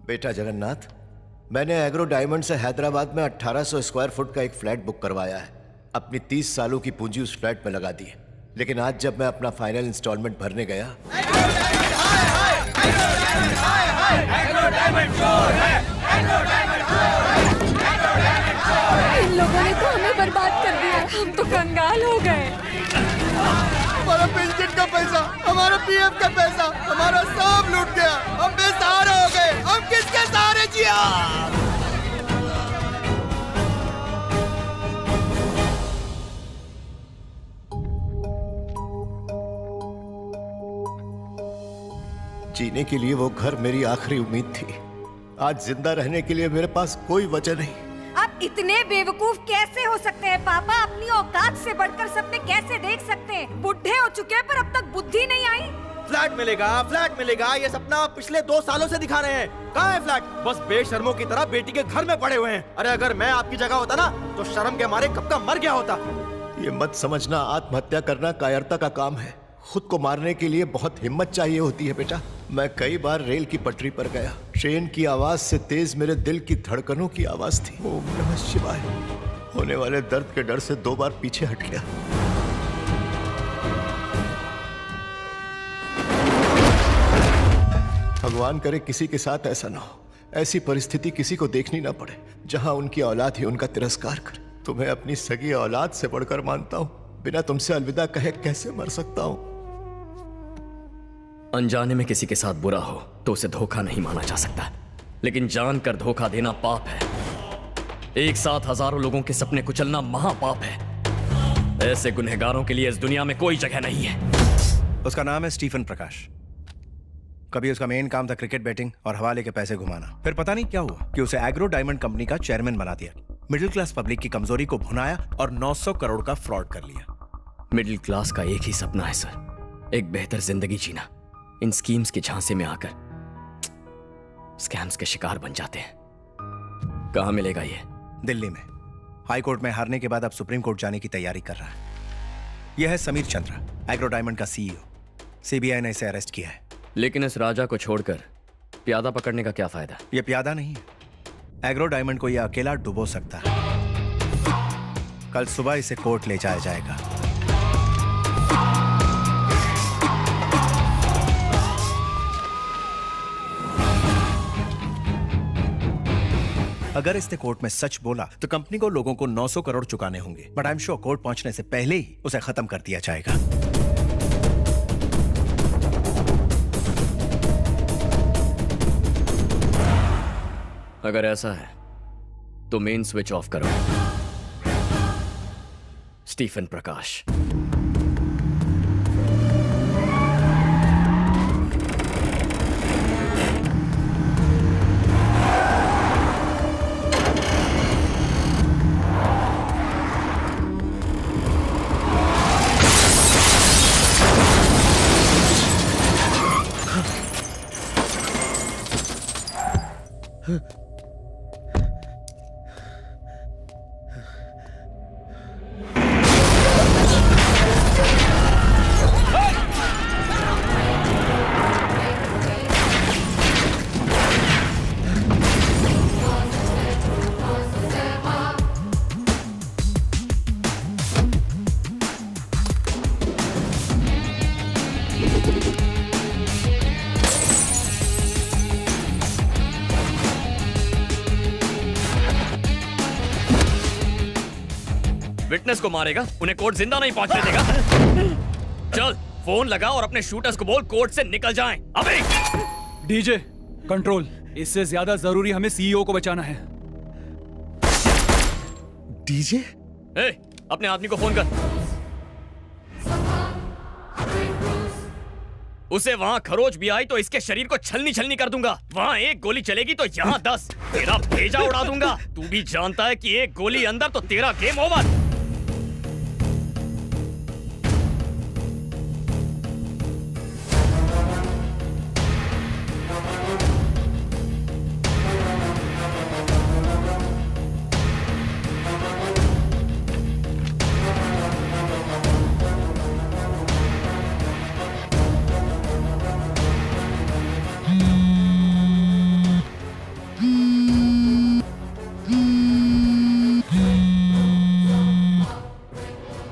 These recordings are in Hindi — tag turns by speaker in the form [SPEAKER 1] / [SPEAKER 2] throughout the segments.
[SPEAKER 1] बेटा जगन्नाथ, मैंने एग्रो डायमंड से हैदराबाद में 1800 स्क्वायर फुट का एक फ्लैट बुक करवाया है। अपनी 30 सालों की पूंजी उस फ्लैट में लगा दी है, लेकिन आज जब मैं अपना फाइनल इंस्टॉलमेंट भरने गया,
[SPEAKER 2] इन लोगों ने तो हमें बर्बाद कर दिया। हम तो कंगाल हो गए।
[SPEAKER 3] हमारा पेंशन का पैसा, हमारा पीएफ का पैसा, हमारा सब लूट गया। हम बेसहारा हो गए। हम किसके सहारे जिया?
[SPEAKER 1] जीने के लिए वो घर मेरी आखिरी उम्मीद थी। आज जिंदा रहने के लिए मेरे पास कोई वजह नहीं।
[SPEAKER 2] आप इतने बेवकूफ कैसे हो सकते हैं पापा? अपनी औकात से बढ़कर सपने कैसे देख सकते हैं? बुढ़े हो चुके हैं पर अब तक बुद्धि नहीं आई।
[SPEAKER 3] फ्लैट मिलेगा, फ्लैट मिलेगा, ये सपना आप पिछले 2 सालों से दिखा रहे हैं। कहाँ है फ्लैट? बस बेशर्मों की तरह बेटी के घर में पड़े हुए हैं। अरे अगर मैं आपकी जगह होता ना तो शर्म के मारे कब का मर गया होता।
[SPEAKER 1] ये मत समझना आत्महत्या करना कायरता का काम है। खुद को मारने के लिए बहुत हिम्मत चाहिए होती है बेटा। मैं कई बार रेल की पटरी पर गया। ट्रेन की आवाज से तेज मेरे दिल की धड़कनों की आवाज थी। ओम नमः शिवाय। होने वाले दर्द के डर से 2 बार पीछे हट गया। भगवान करे किसी के साथ ऐसा ना हो। ऐसी परिस्थिति किसी को देखनी ना पड़े जहां उनकी औलाद ही उनका तिरस्कार करे। तुम्हें अपनी सगी औलाद से बढ़कर मानता हूं। बिना तुमसे अलविदा कहे कैसे मर सकता हूं?
[SPEAKER 4] अनजाने में किसी के साथ बुरा हो तो उसे धोखा नहीं माना जा सकता, लेकिन जानकर धोखा देना पाप है। एक साथ हजारों लोगों के सपने कुचलना महापाप है। ऐसे गुनहगारों के लिए इस दुनिया में कोई जगह नहीं है।
[SPEAKER 5] उसका नाम है स्टीफन प्रकाश। कभी उसका मेन काम था क्रिकेट बैटिंग और हवाले के पैसे घुमाना। फिर पता नहीं क्या हुआ कि उसे एग्रो डायमंड कंपनी का चेयरमैन बना दिया। मिडिल क्लास पब्लिक की कमजोरी को भुनाया और 900 करोड़ का फ्रॉड कर लिया।
[SPEAKER 4] मिडिल क्लास का एक ही सपना है सर, एक बेहतर जिंदगी जीना। इन स्कीम्स के झांसे में आकर स्कैम्स के शिकार बन जाते हैं। कहां मिलेगा ये?
[SPEAKER 5] दिल्ली में। हाई कोर्ट में हारने के बाद अब सुप्रीम कोर्ट जाने की तैयारी कर रहा है। यह है समीर चंद्रा, एग्रो डायमंड का सीईओ। सीबीआई ने इसे अरेस्ट किया है।
[SPEAKER 4] लेकिन इस राजा को छोड़कर प्यादा पकड़ने का क्या फायदा?
[SPEAKER 5] यह प्यादा नहीं है। एग्रो डायमंड को यह अकेला डुबो सकता है। कल सुबह इसे कोर्ट ले जाया जाएगा। अगर इसने कोर्ट में सच बोला तो कंपनी को लोगों को 900 करोड़ चुकाने होंगे, but I am sure court पहुंचने से पहले ही उसे खत्म कर दिया जाएगा।
[SPEAKER 4] अगर ऐसा है तो मेन स्विच ऑफ करो। स्टीफन प्रकाश। विटनेस को मारेगा, उन्हें कोर्ट जिंदा नहीं पहुंचने देगा। चल फोन लगा और अपने शूटर्स को बोल कोर्ट से निकल जाएं। अभी
[SPEAKER 6] डीजे कंट्रोल, इससे ज्यादा जरूरी हमें सीईओ को बचाना है।
[SPEAKER 5] डीजे?
[SPEAKER 4] अपने आदमी को फोन कर। उसे वहां खरोच भी आई तो इसके शरीर को छलनी छलनी कर दूंगा। वहां एक गोली चलेगी तो यहां 10। तेरा भेजा उड़ा दूंगा। तू भी जानता है कि एक गोली अंदर तो तेरा गेम ओवर।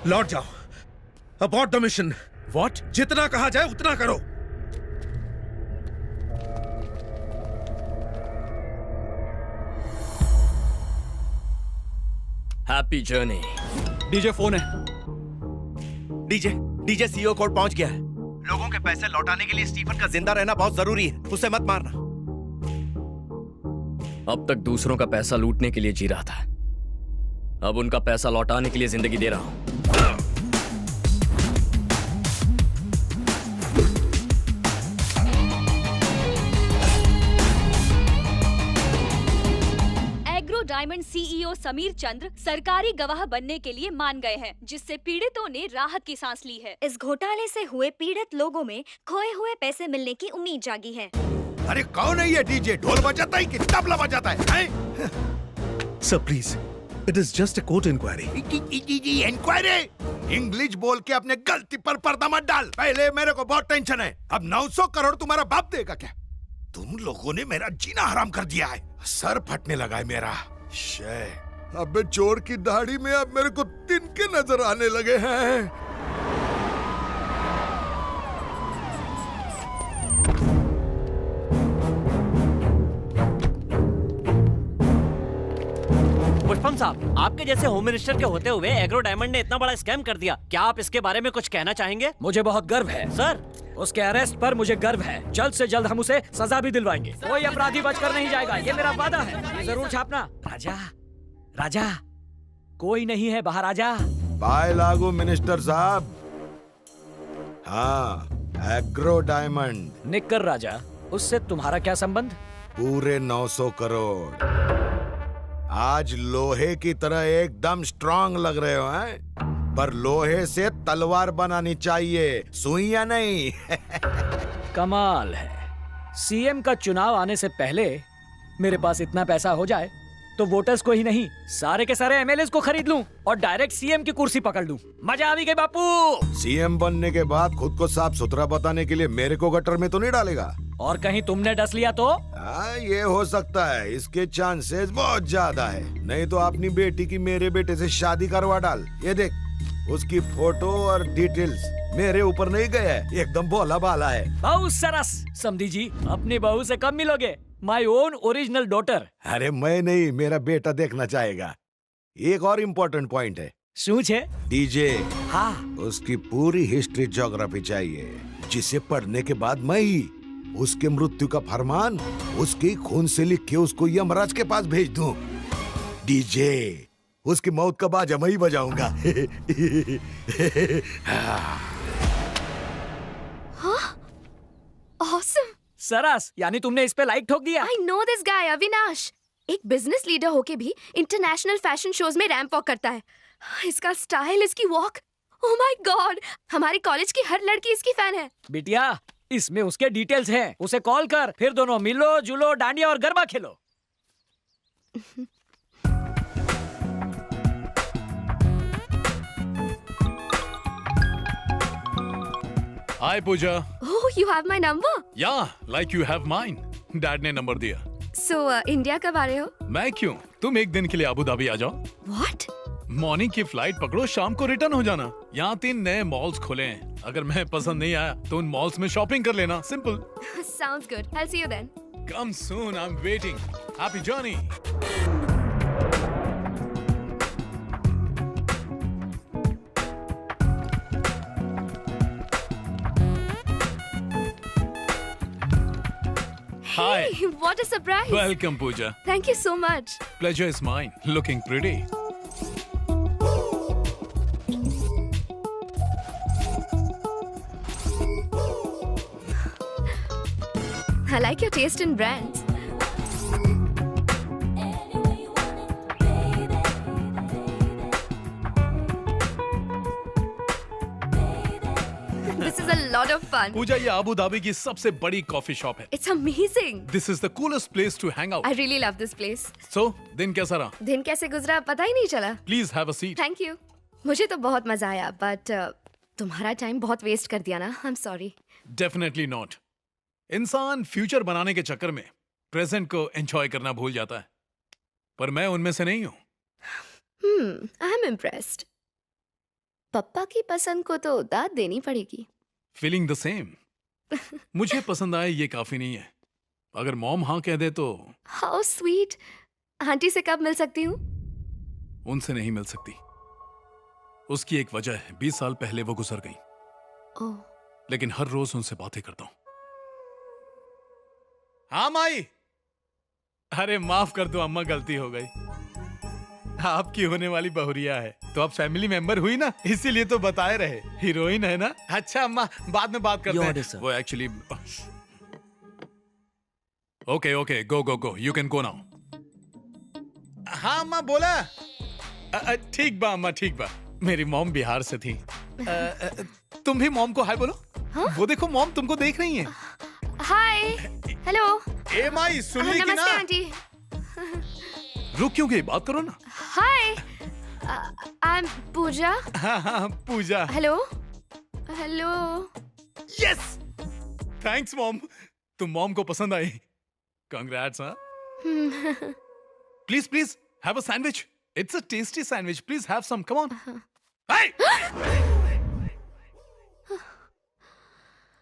[SPEAKER 5] लौट जाओ। Abort the mission.
[SPEAKER 6] व्हाट?
[SPEAKER 5] जितना कहा जाए उतना करो।
[SPEAKER 4] Happy journey.
[SPEAKER 6] डीजे फोन है।
[SPEAKER 5] डीजे डीजे सीईओ कोर्ट पहुंच गया है। लोगों के पैसे लौटाने के लिए स्टीफन का जिंदा रहना बहुत जरूरी है, उसे मत मारना।
[SPEAKER 4] अब तक दूसरों का पैसा लूटने के लिए जी रहा था, अब उनका पैसा लौटाने के लिए जिंदगी दे रहा हूं।
[SPEAKER 2] एग्रो डायमंड सीईओ समीर चंद्र सरकारी गवाह बनने के लिए मान गए हैं, जिससे पीड़ितों ने राहत की सांस ली है। इस घोटाले से हुए पीड़ित लोगों में खोए हुए पैसे मिलने की उम्मीद जागी है।
[SPEAKER 7] अरे कौन है ये डीजे? ढोल बजाता है कि तबला बजाता है?
[SPEAKER 5] Sir please, it is just a court inquiry.
[SPEAKER 7] Inquiry? English बोल के अपने गलती पर पर्दा मत डाल। पहले मेरे को बहुत टेंशन है, अब 900 करोड़ तुम्हारा बाप देगा क्या? तुम लोगों ने मेरा जीना हराम कर दिया है, सर फटने लगा है मेरा। शे, अबे चोर की दाढ़ी में अब मेरे को तिनके नजर आने लगे हैं।
[SPEAKER 8] पुष्पम साहब, आपके जैसे होम मिनिस्टर के होते हुए एग्रो डायमंड ने इतना बड़ा स्कैम कर दिया, क्या आप इसके बारे में कुछ कहना चाहेंगे?
[SPEAKER 6] मुझे बहुत गर्व है
[SPEAKER 8] सर,
[SPEAKER 6] उसके अरेस्ट पर मुझे गर्व है। जल्द से जल्द हम उसे सजा भी दिलवाएंगे। कोई अपराधी बचकर नहीं जाएगा, ये मेरा वादा है। ये जरूर छापना। राजा, राजा, कोई नहीं है बाहर, आजा।
[SPEAKER 7] बाय लागू मिनिस्टर साहब। हाँ, एग्रो डायमंड।
[SPEAKER 6] निक्कर राजा, उससे तुम्हारा क्या संबंध?
[SPEAKER 7] पूरे 900 करोड़। आज लोहे की तरह एकदम स्ट्रांग लग रहे हो हैं? पर लोहे से तलवार बनानी चाहिए, सुइयां नहीं।
[SPEAKER 6] कमाल है, सीएम का चुनाव आने से पहले मेरे पास इतना पैसा हो जाए तो वोटर्स को ही नहीं, सारे के सारे एमएलएस को खरीद लूं और डायरेक्ट सीएम की कुर्सी पकड़ लूं। मजा आ गई बापू।
[SPEAKER 7] सीएम बनने के बाद खुद को साफ सुथरा बताने के लिए मेरे को गटर में तो नहीं डालेगा?
[SPEAKER 6] और कहीं तुमने डस लिया तो?
[SPEAKER 7] ये हो सकता है, इसके चांसेस बहुत ज्यादा है। नहीं तो अपनी बेटी की मेरे बेटे से शादी करवा डाल। ये देख, उसकी फोटो और डिटेल्स मेरे ऊपर नहीं गया है, एकदम भोला भाला है।
[SPEAKER 6] बहुत सरस। समधी जी, अपनी बहू से कब मिलोगे? My own original daughter.
[SPEAKER 7] अरे मैं नहीं, मेरा बेटा देखना चाहेगा। एक और इम्पोर्टेंट पॉइंट है।
[SPEAKER 6] सूझ है?
[SPEAKER 7] डीजे,
[SPEAKER 6] हाँ।
[SPEAKER 7] उसकी पूरी हिस्ट्री ज्योग्राफी चाहिए, जिसे पढ़ने के बाद मैं ही उसके मृत्यु का फरमान उसके खून से लिख के उसको यमराज के पास भेज दूं। डीजे, उसकी मौत का बाजा मैं ही बजाऊंगा।
[SPEAKER 9] Awesome.
[SPEAKER 6] सरस, यानी तुमने इस पे लाइक ठोक दिया?
[SPEAKER 9] I know this guy, Avinash. एक बिजनेस लीडर होके भी इंटरनेशनल फैशन शोज में रैंप वॉक करता है। इसका स्टाइल, इसकी वॉक, ओह माय गॉड, हमारे कॉलेज की हर लड़की इसकी फैन है।
[SPEAKER 6] बिटिया, इसमें उसके डिटेल्स हैं, उसे कॉल कर, फिर दोनों मिलो जुलो, डांडिया और गरबा खेलो।
[SPEAKER 10] हाय पूजा।
[SPEAKER 9] Oh, you have my number?
[SPEAKER 10] या like you have mine. Dad ने नंबर दिया।
[SPEAKER 9] So, इंडिया कब आ रहे हो?
[SPEAKER 10] मैं क्यों, तुम एक दिन के लिए अबू धाबी आ जाओ।
[SPEAKER 9] What?
[SPEAKER 10] मॉर्निंग की फ्लाइट पकड़ो, शाम को रिटर्न हो जाना। यहाँ 3 नए मॉल्स खुले हैं, अगर मैं पसंद नहीं आया तो उन मॉल्स में शॉपिंग कर लेना, simple.
[SPEAKER 9] Sounds good. I'll see you then.
[SPEAKER 10] Come soon, I am waiting. Happy journey. Hi.
[SPEAKER 9] Hey, what a surprise.
[SPEAKER 10] Welcome, Pooja.
[SPEAKER 9] Thank you so much.
[SPEAKER 10] Pleasure is mine. Looking pretty.
[SPEAKER 9] I like your taste in brands. This is a lot of fun.
[SPEAKER 10] पूजा, ये अबू धाबी की सबसे बड़ी कॉफी शॉप है।
[SPEAKER 9] It's amazing.
[SPEAKER 10] This is the coolest place to hang out.
[SPEAKER 9] I really love this place.
[SPEAKER 10] So, दिन कैसा रहा?
[SPEAKER 9] दिन कैसे गुजरा पता ही नहीं चला.
[SPEAKER 10] Please have a seat.
[SPEAKER 9] Thank you. मुझे तो बहुत मजा आया, but तुम्हारा टाइम बहुत वेस्ट कर दिया ना. I'm sorry.
[SPEAKER 10] Definitely not. इंसान फ्यूचर बनाने के चक्कर में प्रेजेंट को एंजॉय करना भूल जाता है, पर मैं उनमें से नहीं हूँ।
[SPEAKER 9] I'm impressed. पप्पा की पसंद को तो दाद देनी पड़ेगी।
[SPEAKER 10] Feeling the same. मुझे पसंद आए ये काफी नहीं है, अगर मॉम हाँ कह दे तो।
[SPEAKER 9] How sweet. आंटी से कब मिल सकती हूँ?
[SPEAKER 10] उनसे नहीं मिल सकती, उसकी एक वजह है। 20 साल पहले वो गुजर गई,
[SPEAKER 9] ओह,
[SPEAKER 10] लेकिन हर रोज उनसे बातें करता हूं। हाँ माई। अरे माफ कर दो अम्मा, गलती हो गई। आपकी होने वाली बहुरिया है तो आप फैमिली मेंबर हुई ना, इसीलिए तो बताए रहे। हीरोइन है ना। अच्छा अम्मा, बाद में बात करते हैं। वो actually okay okay, go go go, you can go now. हाँ अम्मा बोला। ठीक बा अम्मा, ठीक बा। मेरी मॉम बिहार से थी। तुम भी मॉम को हाय बोलो।
[SPEAKER 9] हाँ?
[SPEAKER 10] वो देखो मॉम तुमको देख रही हैं।
[SPEAKER 9] हाय, हेलो।
[SPEAKER 10] ए माई, सुन ली कि ना?
[SPEAKER 9] नमस्ते आंटी।
[SPEAKER 10] रुक क्यों गई, बात करो ना।
[SPEAKER 9] Hi, I am Pooja.
[SPEAKER 10] हाँ हाँ Pooja.
[SPEAKER 9] Hello hello.
[SPEAKER 10] Yes, thanks mom, तुम मॉम को पसंद आई। कांग्रेट्स। हाँ, please please have a sandwich, it's a tasty sandwich, please have some, come on.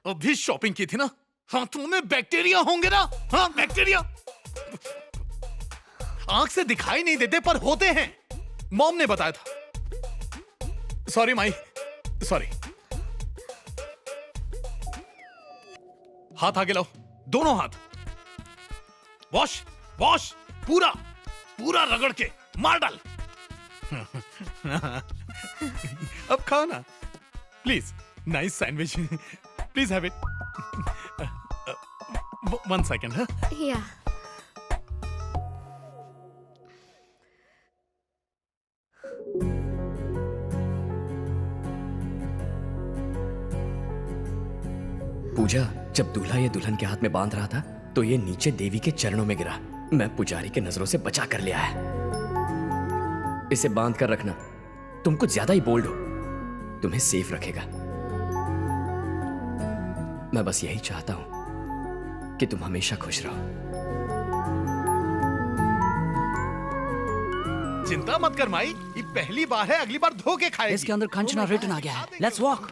[SPEAKER 10] अभी शॉपिंग की थी ना, हाथों में बैक्टीरिया होंगे ना। हाँ बैक्टीरिया आंख से दिखाई नहीं देते पर होते हैं, मॉम ने बताया था। Sorry my, sorry. हाथ आगे लाओ, दोनों हाथ। वॉश वॉश, पूरा पूरा रगड़ के मार डाल। अब खाओ ना please, nice sandwich, please have it. 1 second. हाँ
[SPEAKER 9] या
[SPEAKER 4] पूजा, जब दूल्हा ये दुल्हन के हाथ में बांध रहा था तो ये नीचे देवी के चरणों में गिरा। मैं पुजारी के नजरों से बचा कर ले आया। इसे बांध कर रखना, तुम कुछ ज्यादा ही बोल्ड हो, तुम्हें सेफ रखेगा। मैं बस यही चाहता हूं कि तुम हमेशा खुश रहो।
[SPEAKER 10] चिंता मत कर माई, ये पहली बार है, अगली बार धो के खाएगी।
[SPEAKER 6] इसके अंदर खंचना रिटर्न आ गया है। Let's walk.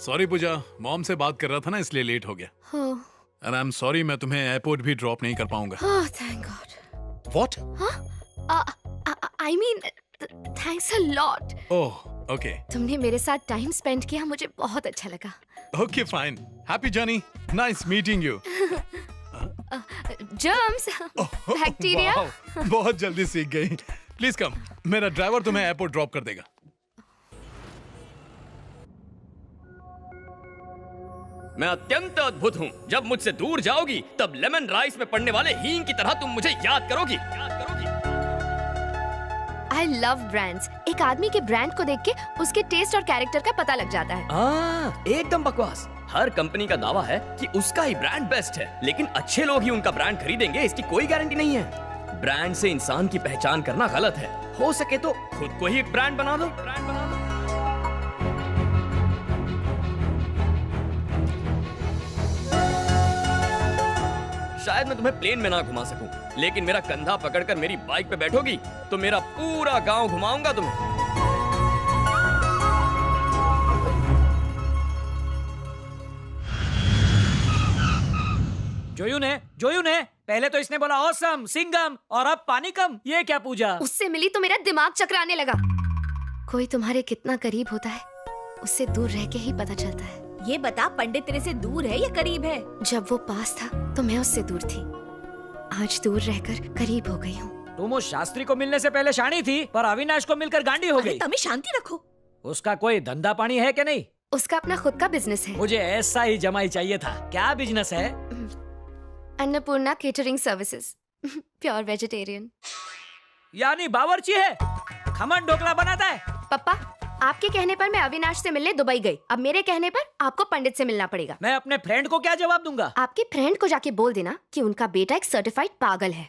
[SPEAKER 10] Sorry Puja, mom से बात कर रहा था ना, इसलिए लेट हो गया। एंड आई एम सॉरी, मैं तुम्हें एयरपोर्ट भी ड्रॉप नहीं कर पाऊंगा।
[SPEAKER 9] Oh thank God.
[SPEAKER 10] What?
[SPEAKER 9] I mean thanks a lot.
[SPEAKER 10] Oh okay
[SPEAKER 9] तुमने मेरे साथ टाइम स्पेंड किया, मुझे बहुत अच्छा लगा।
[SPEAKER 10] Okay fine, happy journey, nice meeting you.
[SPEAKER 9] Germs, bacteria.
[SPEAKER 10] बहुत जल्दी सीख गई। प्लीज कम, मेरा ड्राइवर तुम्हें एयरपोर्ट ड्रॉप कर देगा।
[SPEAKER 4] मैं अत्यंत अद्भुत हूँ। जब मुझसे दूर जाओगी तब लेमन राइस में पड़ने वाले हींग की तरह तुम मुझे याद करोगी।
[SPEAKER 9] I love brands. एक आदमी के ब्रांड को देख के उसके टेस्ट और कैरेक्टर का पता लग जाता है।
[SPEAKER 4] एकदम बकवास। हर कंपनी का दावा है कि उसका ही ब्रांड बेस्ट है, लेकिन अच्छे लोग ही उनका ब्रांड खरीदेंगे इसकी कोई गारंटी नहीं है। ब्रांड से इंसान की पहचान करना गलत है। हो सके तो खुद को ही एक ब्रांड बना दो। शायद मैं तुम्हें प्लेन में ना घुमा सकूं, लेकिन मेरा कंधा पकड़कर मेरी बाइक पे बैठोगी तो मेरा पूरा गांव घुमाऊंगा तुम्हें।
[SPEAKER 6] जोयू ने पहले तो इसने बोला ऑसम, सिंगम, और अब पानी कम। ये क्या पूजा?
[SPEAKER 9] उससे मिली तो मेरा दिमाग चकराने लगा। कोई तुम्हारे कितना करीब होता है उससे दूर रह के ही पता चलता है।
[SPEAKER 2] ये बता, पंडित तेरे से दूर है या करीब है?
[SPEAKER 9] जब वो पास था तो मैं उससे दूर थी, आज दूर रहकर करीब हो गई हूँ।
[SPEAKER 6] तुम उस शास्त्री को मिलने से पहले शानी थी, पर अविनाश को मिलकर गांडी हो गई।
[SPEAKER 2] तभी शांति रखो।
[SPEAKER 6] उसका कोई धंधा पानी है कि नहीं?
[SPEAKER 9] उसका अपना खुद का बिजनेस है।
[SPEAKER 6] मुझे ऐसा ही जमाई चाहिए था। क्या बिजनेस है?
[SPEAKER 9] Annapurna catering services, pure vegetarian.
[SPEAKER 6] यानी बावर्ची है, खमन ढोकला बनाता है।
[SPEAKER 9] पापा, आपके कहने पर मैं अविनाश से मिलने दुबई गई, अब मेरे कहने पर आपको पंडित से मिलना पड़ेगा।
[SPEAKER 6] मैं अपने फ्रेंड को क्या जवाब दूंगा?
[SPEAKER 9] आपके फ्रेंड को जाके बोल देना कि उनका बेटा एक सर्टिफाइड पागल है।